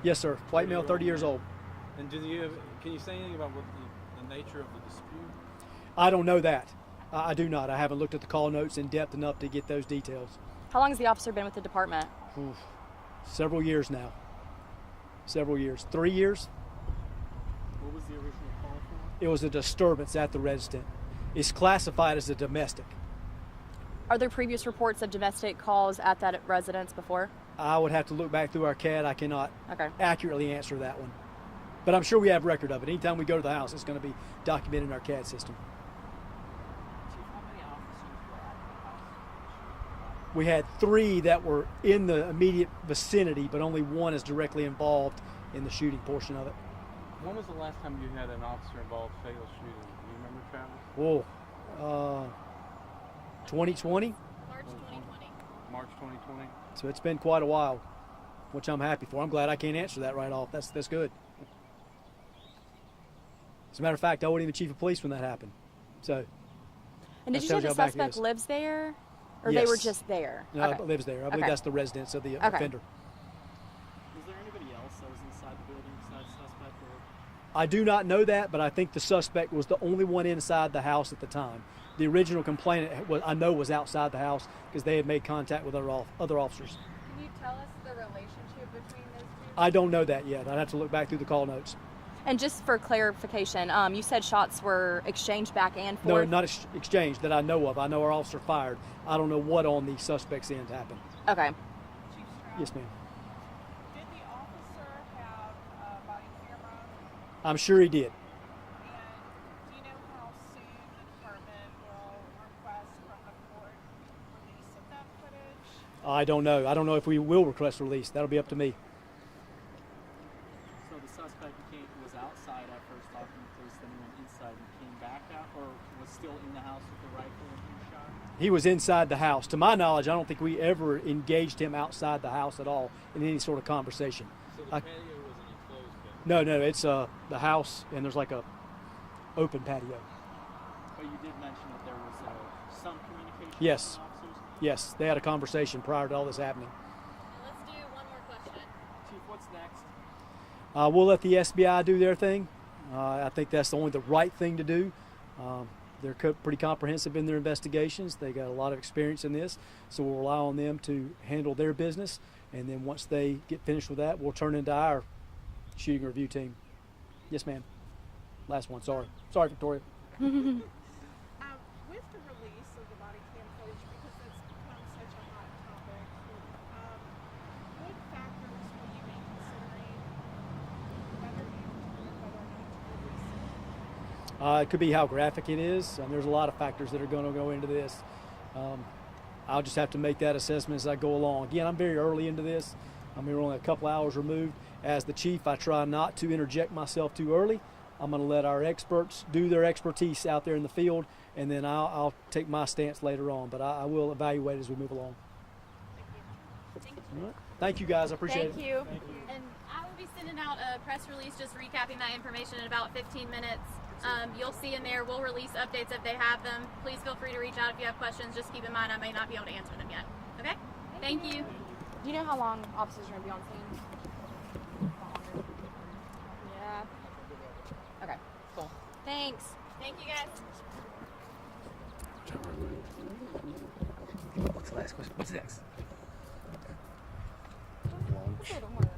Yes, sir. White male, 30 years old. And can you say anything about what the nature of the dispute? I don't know that. I do not. I haven't looked at the call notes in depth enough to get those details. How long has the officer been with the department? Oof. Several years now. Several years. 3 years. What was the original call for? It was a disturbance at the residence. It's classified as a domestic. Are there previous reports of domestic calls at that residence before? I would have to look back through our CAD. I cannot accurately answer that one. But I'm sure we have record of it. Anytime we go to the house, it's going to be documented in our CAD system. We had 3 that were in the immediate vicinity, but only 1 is directly involved in the shooting portion of it. When was the last time you had an officer involved fatal shooting? Do you remember, Travis? Whoa. 2020? March 2020. March 2020. So it's been quite a while, which I'm happy for. I'm glad I can't answer that right off. That's good. As a matter of fact, I wasn't even chief of police when that happened. So. And did you say the suspect lives there? Or yes. They were just there? No, lives there. I believe that's the residence of the offender. Was there anybody else that was inside the building besides the suspect? I do not know that, but I think the suspect was the only one inside the house at the time. The original complainant, I know, was outside the house because they had made contact with other officers. Can you tell us the relationship between those two? I don't know that yet. I'd have to look back through the call notes. And just for clarification, you said shots were exchanged back and forth? No, not exchanged that I know of. I know our officer fired. I don't know what on the suspect's end happened. Okay. Chief Stroud, Yes, ma'am. did the officer have a body camera? I'm sure he did. And do you know how soon the department will request from the court release of that footage? I don't know. I don't know if we will request release. That'll be up to me. So the suspect was outside at first talking to police, then he went inside and came back out, or was still in the house with the rifle and he shot? He was inside the house. To my knowledge, I don't think we ever engaged him outside the house at all in any sort of conversation. So the patio was an enclosed patio? No, it's the house, and there's like a open patio. But you did mention that there was some communication Yes. with the officers? Yes, they had a conversation prior to all this happening. Let's do one more question. Chief, what's next? We'll let the SBI do their thing. I think that's only the right thing to do. They're pretty comprehensive in their investigations. They got a lot of experience in this, so we'll rely on them to handle their business. And then once they get finished with that, we'll turn into our shooting review team. Yes, ma'am. Last one. Sorry, Victoria. With the release of the body cam footage, because it's become such a hot topic, what factors will you be considering whether you determine whether or not to release it? It could be how graphic it is. There's a lot of factors that are going to go into this. I'll just have to make that assessment as I go along. Again, I'm very early into this. We're only a couple hours removed. As the chief, I try not to interject myself too early. I'm going to let our experts do their expertise out there in the field, and then I'll take my stance later on. But I will evaluate as we move along. Thank you. All right. Thank you, guys. I appreciate it. Thank you. And I will be sending out a press release just recapping that information in about 15 minutes. You'll see in there, we'll release updates if they have them. Please feel free to reach out if you have questions. Just keep in mind I may not be able to answer them yet. Okay? Thank you. Do you know how long officers are going to be on scene? Yeah. Okay, cool. Thanks. Thank you guys. What's the last question? What's next? That's a little more